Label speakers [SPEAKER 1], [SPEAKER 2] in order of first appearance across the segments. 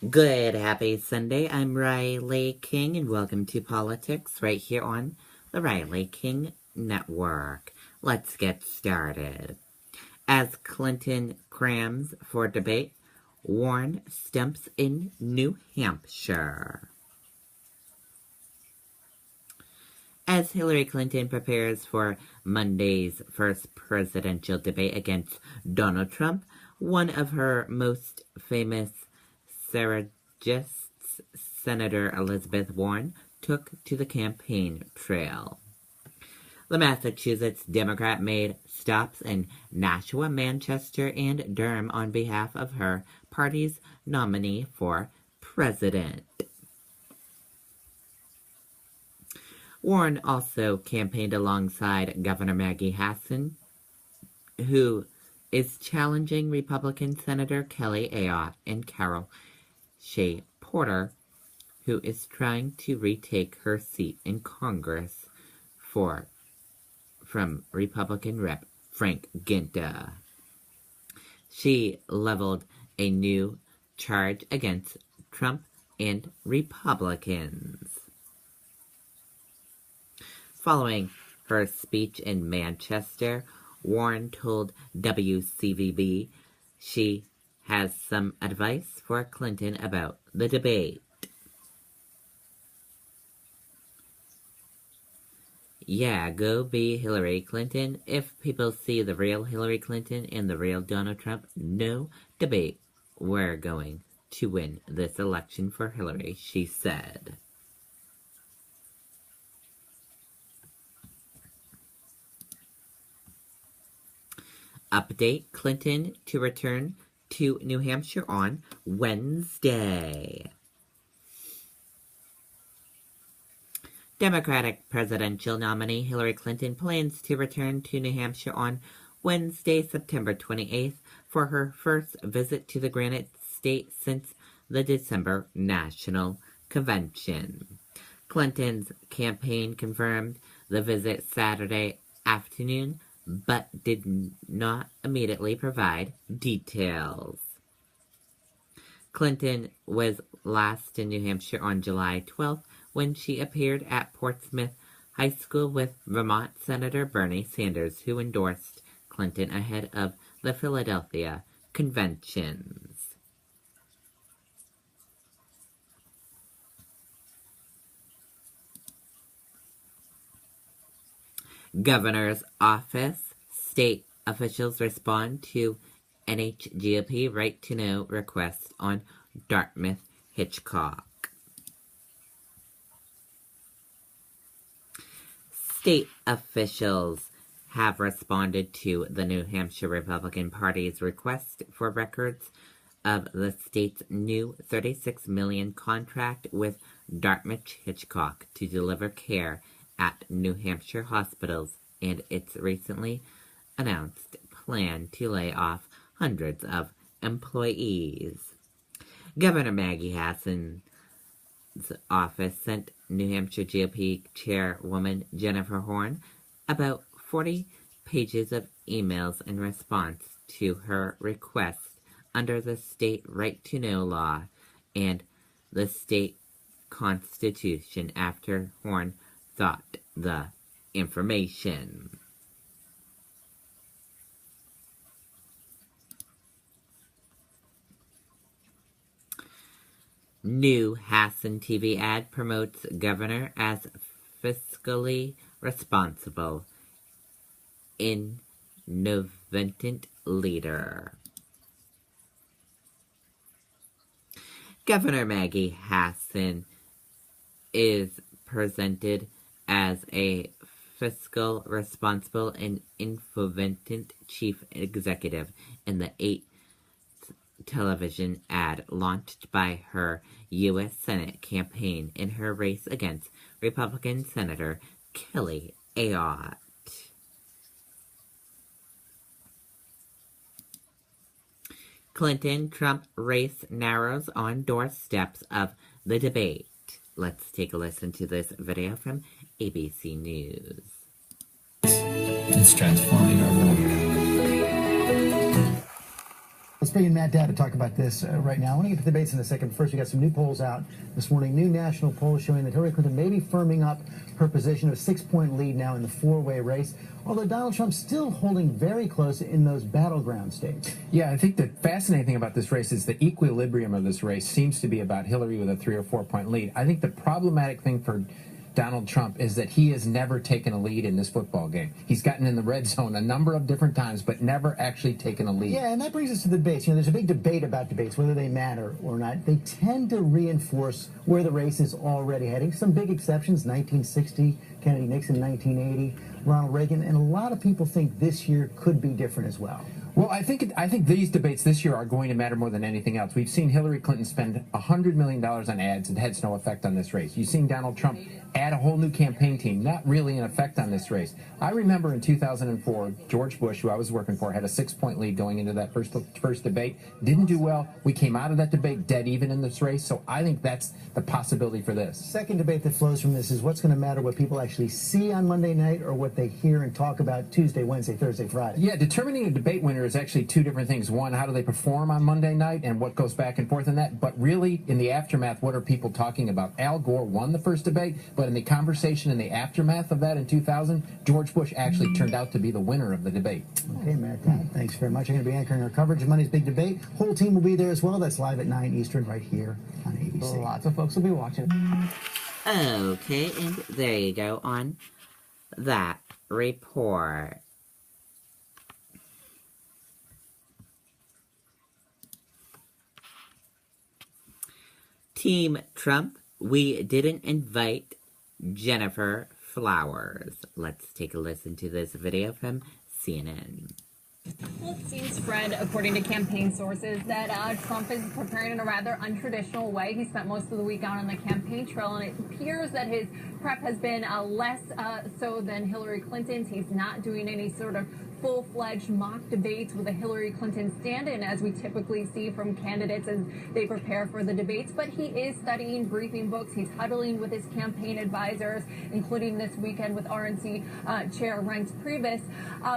[SPEAKER 1] Good, happy Sunday. I'm Riley King, and welcome to Politics right here on the Riley King Network. Let's get started. As Clinton crams for debate, Warren stumps in New Hampshire. As Hillary Clinton prepares for Monday's first presidential debate against Donald Trump, one of her most famous surrogates, Senator Elizabeth Warren, took to the campaign trail. The Massachusetts Democrat made stops in Nashua, Manchester, and Durham on behalf of her party's nominee for president. Warren also campaigned alongside Governor Maggie Hassan, who is challenging Republican Senator Kelly Ayotte and Carol Shea Porter, who is trying to retake her seat in Congress from Republican Rep. Frank Ginta. She leveled a new charge against Trump and Republicans. Following her speech in Manchester, Warren told WCVB she has some advice for Clinton about the debate. Yeah, go be Hillary Clinton. If people see the real Hillary Clinton and the real Donald Trump, no debate. We're going to win this election for Hillary, she said. Update: Clinton to return to New Hampshire on Wednesday. Democratic presidential nominee Hillary Clinton plans to return to New Hampshire on Wednesday, September 28th for her first visit to the Granite State since the December National Convention. Clinton's campaign confirmed the visit Saturday afternoon, but did not immediately provide details. Clinton was last in New Hampshire on July 12th when she appeared at Portsmouth High School with Vermont Senator Bernie Sanders, who endorsed Clinton ahead of the Philadelphia conventions. Governor's office: state officials respond to NHGOP right-to-know request on Dartmouth-Hitchcock. State officials have responded to the New Hampshire Republican Party's request for records of the state's new $36 million contract with Dartmouth-Hitchcock to deliver care at New Hampshire hospitals and its recently announced plan to lay off hundreds of employees. Governor Maggie Hassan's office sent New Hampshire GOP chairwoman Jennifer Horn about 40 pages of emails in response to her request under the state right-to-know law and the state constitution after Horn thought the information. New Hassan TV ad promotes governor as fiscally responsible, innovative leader. Governor Maggie Hassan is presented as a fiscal responsible and innovative chief executive in the 8th television ad launched by her U.S. Senate campaign in her race against Republican Senator Kelly Ayotte. Clinton-Trump race narrows on doorsteps of the debate. Let's take a listen to this video from ABC News.
[SPEAKER 2] It's transforming our world. Let's bring in Matt Dowd to talk about this right now. I want to get to the debates in a second. First, we got some new polls out this morning. New national polls showing that Hillary Clinton may be firming up her position of a 6-point lead now in the four-way race, although Donald Trump's still holding very close in those battleground states.
[SPEAKER 3] Yeah, I think the fascinating thing about this race is the equilibrium of this race seems to be about Hillary with a 3 or 4 point lead. I think the problematic thing for Donald Trump is that he has never taken a lead in this football game. He's gotten in the red zone a number of different times, but never actually taken a lead.
[SPEAKER 2] Yeah, and that brings us to the debates. You know, there's a big debate about debates, whether they matter or not. They tend to reinforce where the race is already heading. Some big exceptions, 1960, Kennedy Nixon, 1980, Ronald Reagan, and a lot of people think this year could be different as well.
[SPEAKER 3] Well, I think these debates this year are going to matter more than anything else. We've seen Hillary Clinton spend $100 million on ads. It has no effect on this race. You've seen Donald Trump add a whole new campaign team, not really an effect on this race. I remember in 2004, George Bush, who I was working for, had a 6-point lead going into that first debate. Didn't do well. We came out of that debate dead even in this race, so I think that's the possibility for this.
[SPEAKER 2] Second debate that flows from this is what's going to matter, what people actually see on Monday night or what they hear and talk about Tuesday, Wednesday, Thursday, Friday.
[SPEAKER 3] Yeah, determining a debate winner is actually two different things. One, how do they perform on Monday night and what goes back and forth in that? But really, in the aftermath, what are people talking about? Al Gore won the first debate, but in the conversation in the aftermath of that in 2000, George Bush actually turned out to be the winner of the debate.
[SPEAKER 2] Okay, Matt, thanks very much. I'm going to be anchoring our coverage of Monday's big debate. Whole team will be there as well. That's live at 9 Eastern right here on ABC.
[SPEAKER 4] Lots of folks will be watching.
[SPEAKER 1] Okay, and there you go on that report. Team Trump, we didn't invite Jennifer Flowers. Let's take a listen to this video from CNN.
[SPEAKER 5] Well, it seems, Fred, according to campaign sources, that Trump is preparing in a rather untraditional way. He spent most of the week out on the campaign trail, and it appears that his prep has been less so than Hillary Clinton's. He's not doing any sort of full-fledged mock debates with a Hillary Clinton stand-in, as we typically see from candidates as they prepare for the debates. But he is studying briefing books. He's huddling with his campaign advisors, including this weekend with RNC Chair Reince Priebus.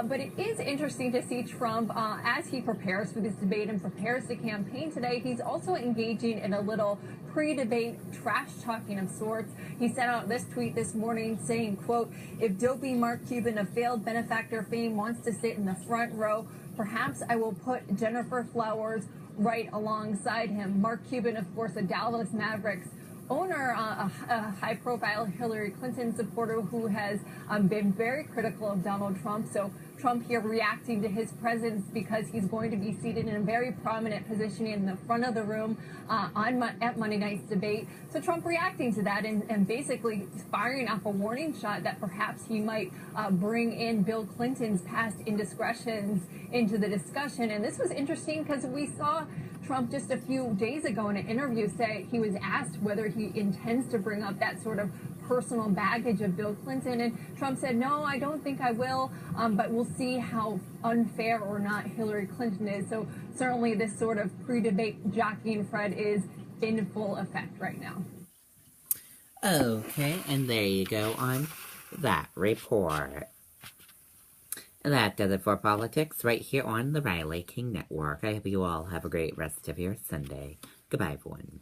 [SPEAKER 5] But it is interesting to see Trump, as he prepares for this debate and prepares to campaign today, he's also engaging in a little pre-debate trash talking of sorts. He sent out this tweet this morning saying, quote, "If dopey Mark Cuban of failed benefactor fame wants to sit in the front row, perhaps I will put Jennifer Flowers right alongside him." Mark Cuban, of course, a Dallas Mavericks owner, a high-profile Hillary Clinton supporter who has been very critical of Donald Trump. So Trump here reacting to his presence because he's going to be seated in a very prominent position in the front of the room at Monday night's debate. So Trump reacting to that and basically firing off a warning shot that perhaps he might bring in Bill Clinton's past indiscretions into the discussion. And this was interesting because we saw Trump just a few days ago in an interview say he was asked whether he intends to bring up that sort of personal baggage of Bill Clinton, and Trump said, "No, I don't think I will, but we'll see how unfair or not Hillary Clinton is." So certainly this sort of pre-debate jockeying, Fred, is in full effect right now.
[SPEAKER 1] Okay, and there you go on that report. That does it for politics right here on the Riley King Network. I hope you all have a great rest of your Sunday. Goodbye, everyone.